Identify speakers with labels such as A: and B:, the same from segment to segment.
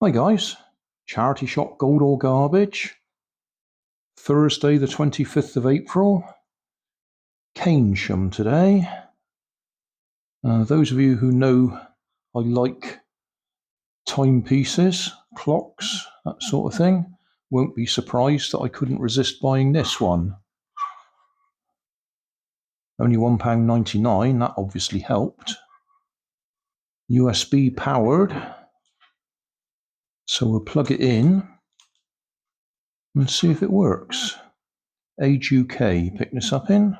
A: Hi guys, Charity Shop Gold or Garbage, Thursday the 25th of April, Keynsham today. Those of you who know I like timepieces, clocks, that sort of thing, won't be surprised that I couldn't resist buying this one. Only £1.99, that obviously helped. USB powered, so we'll plug it in and see if it works. Age UK, pick this up in.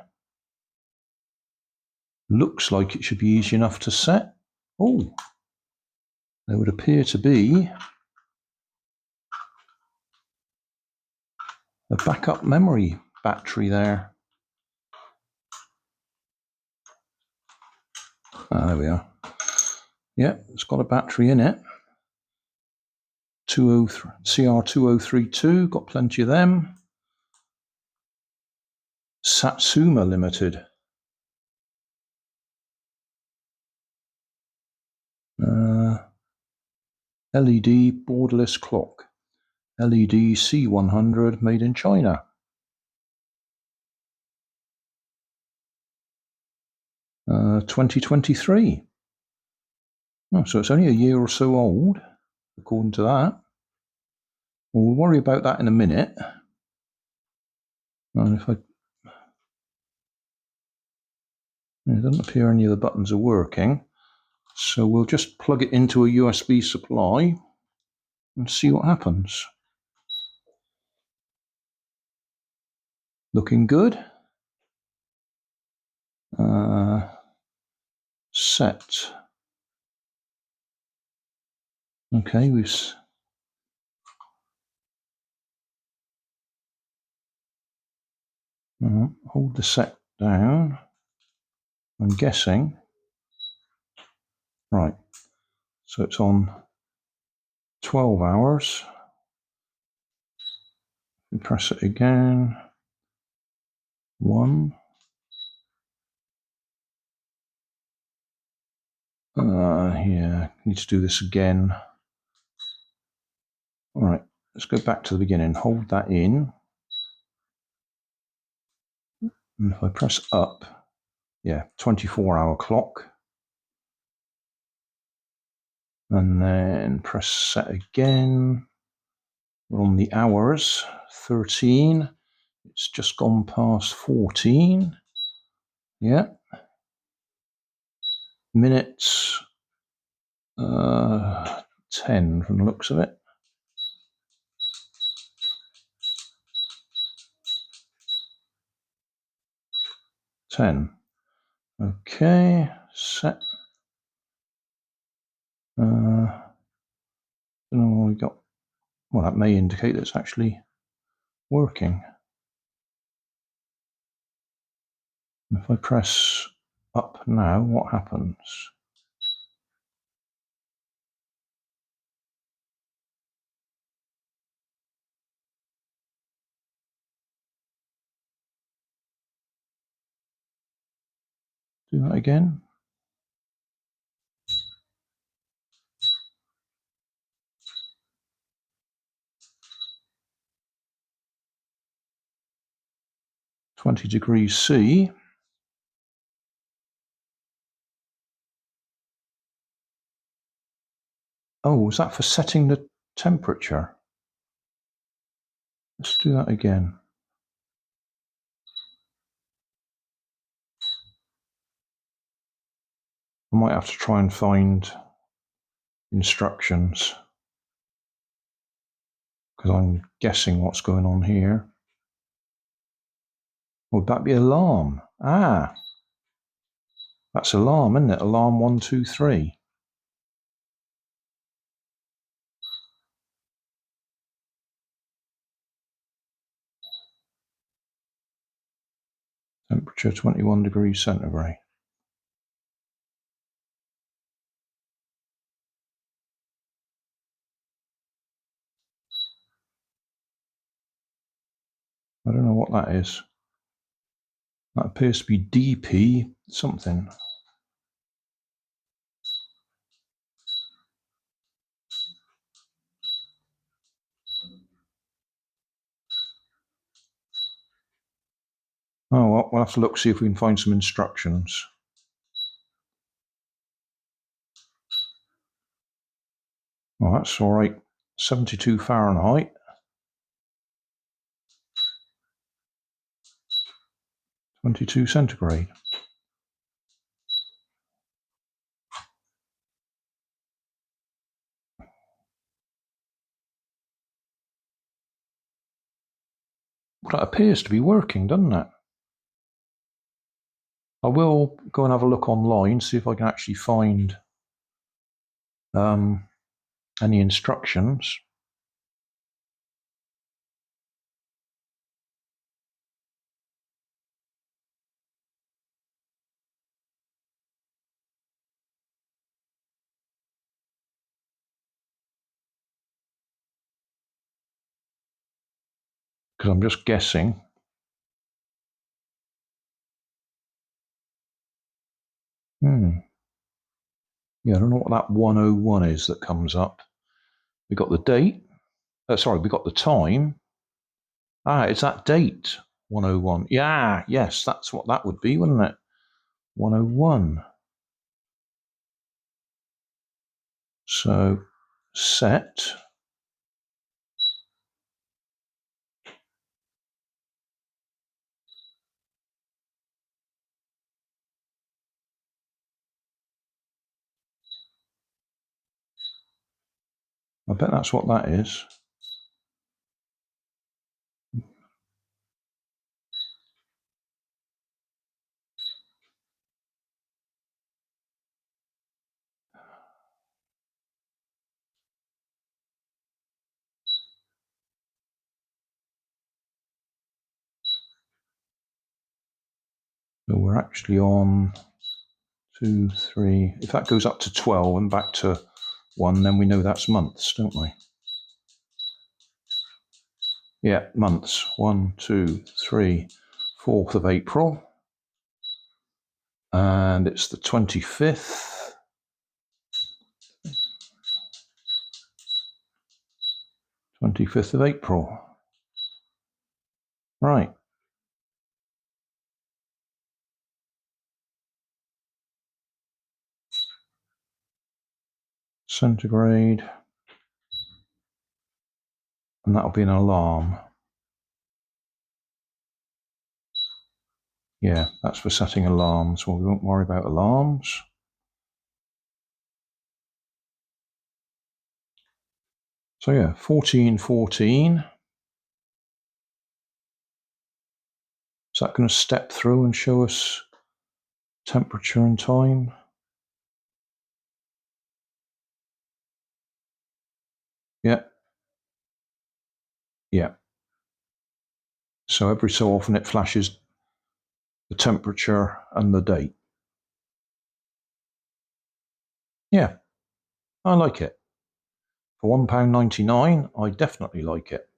A: Looks like it should be easy enough to set. Oh, there would appear to be a backup memory battery there. There we are. Yeah, it's got a battery in it. CR2032, got plenty of them. Satzuma Limited. LED borderless clock. LED C100 made in China. 2023. Oh, so it's only a year or so old, according to that. Well, we'll worry about that in a minute. And if it doesn't appear any of the buttons are working, so we'll just plug it into a USB supply and see what happens. Looking good. Set. Okay, hold the set down. I'm guessing. Right. So it's on 12 hours. We press it again. 1. Yeah, need to do this again. All right, let's go back to the beginning. Hold that in. And if I press up, yeah, 24-hour clock. And then press set again. We're on the hours, 13. It's just gone past 14. Yeah. Minutes, 10 from the looks of it. Okay, set. Don't know what we got. Well, that may indicate that it's actually working. If I press up now, what happens? Do that again. (20°C). Oh, is that for setting the temperature? Let's do that again. I might have to try and find instructions, because I'm guessing what's going on here. Would that be alarm? Ah, that's alarm, isn't it? Alarm 1, 2, 3. Temperature 21 degrees centigrade. I don't know what that is. That appears to be DP something. Oh, we'll have to look, see if we can find some instructions. Oh, that's all right. 72 Fahrenheit. 22 centigrade. Well, that appears to be working, doesn't it? I will go and have a look online, see if I can actually find any instructions. Because I'm just guessing. Yeah, I don't know what that 101 is that comes up. We got the date. Sorry, we got the time. Ah, it's that date, 101. Yeah, yes, that's what that would be, wouldn't it? 101. So, set. I bet that's what that is. So we're actually on 2, 3. If that goes up to 12 and back to 1, then we know that's months, don't we? Yeah, months. 1, 2, 3, 4th of April. And it's the 25th. 25th of April. Right. Centigrade. And that'll be an alarm. Yeah, that's for setting alarms. Well, we won't worry about alarms. So yeah, 1414. Is that going to step through and show us temperature and time? Yeah. Yeah. So every so often it flashes the temperature and the date. Yeah, I like it. For £1.99, I definitely like it.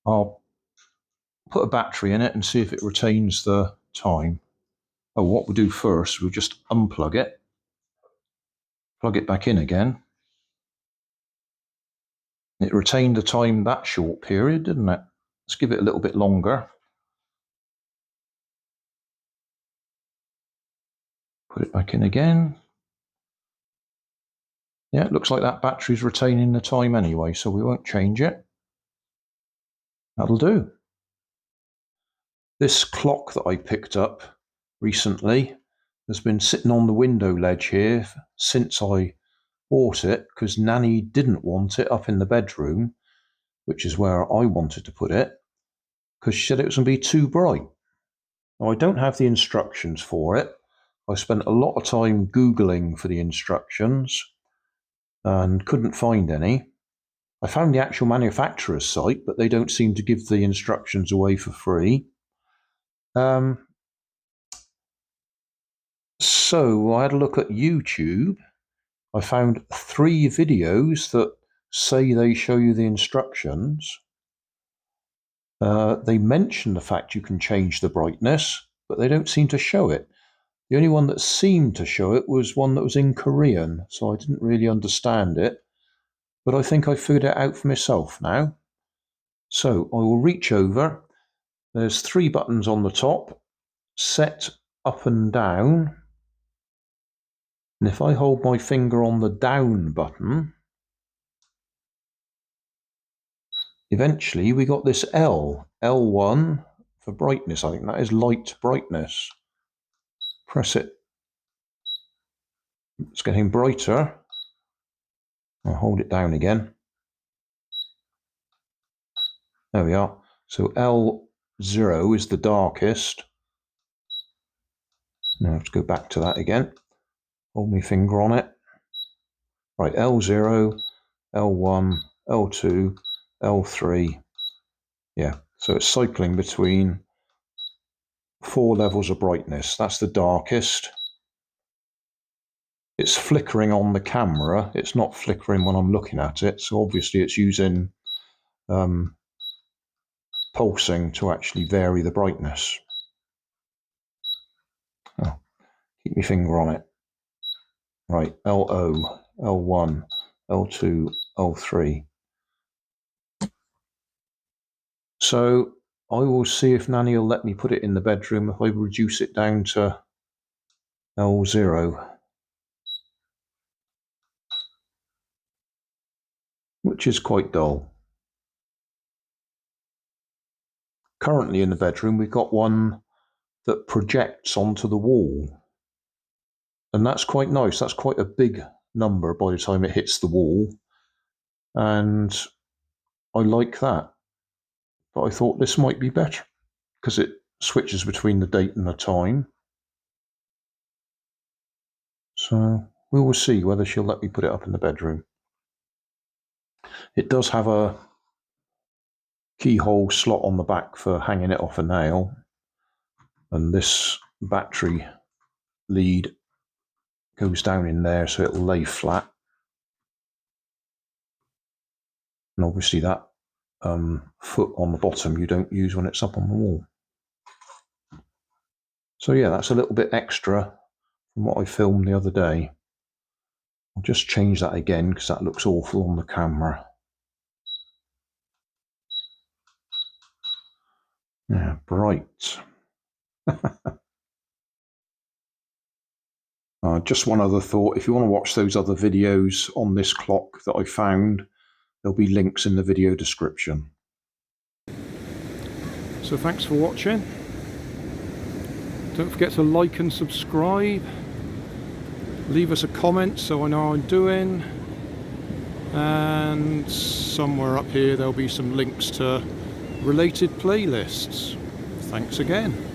A: I'll put a battery in it and see if it retains the time. Oh, what we'll do first, we'll just unplug it, plug it back in again. It retained the time that short period, didn't it? Let's give it a little bit longer. Put it back in again. Yeah, it looks like that battery's retaining the time anyway, so we won't change it. That'll do. This clock that I picked up recently has been sitting on the window ledge here since I bought it, because Nanny didn't want it up in the bedroom, which is where I wanted to put it, because she said it was going to be too bright. Now, I don't have the instructions for it. I spent a lot of time Googling for the instructions and couldn't find any. I found the actual manufacturer's site, but they don't seem to give the instructions away for free. So I had a look at YouTube. I found 3 videos that say they show you the instructions. They mention the fact you can change the brightness, but they don't seem to show it. The only one that seemed to show it was one that was in Korean, so I didn't really understand it. But I think I figured it out for myself now. So I will reach over. There's 3 buttons on the top. set up and down, and if I hold my finger on the down button, eventually we got this L1 for brightness. I think that is light brightness. Press it. It's getting brighter. I'll hold it down again. There we are. So L0 is the darkest. Now let's go back to that again. Hold my finger on it. Right, L0, L1, L2, L3. Yeah, so it's cycling between 4 levels of brightness. That's the darkest. It's flickering on the camera. It's not flickering when I'm looking at it. So obviously it's using pulsing to actually vary the brightness. Oh, keep my finger on it. Right, LO, L1, L2, L3. So I will see if Nanny will let me put it in the bedroom if I reduce it down to L0, which is quite dull. Currently in the bedroom we've got one that projects onto the wall, and that's quite nice. That's quite a big number by the time it hits the wall, and I like that. But I thought this might be better because it switches between the date and the time. So we will see whether she'll let me put it up in the bedroom. It does have a keyhole slot on the back for hanging it off a nail, and this battery lead goes down in there so it'll lay flat. And obviously that foot on the bottom you don't use when it's up on the wall. So yeah, that's a little bit extra from what I filmed the other day. I'll just change that again because that looks awful on the camera. Yeah, bright. Just one other thought. If you want to watch those other videos on this clock that I found, there'll be links in the video description. So thanks for watching. Don't forget to like and subscribe. Leave us a comment so I know how I'm doing. And somewhere up here there'll be some links to related playlists. Thanks again.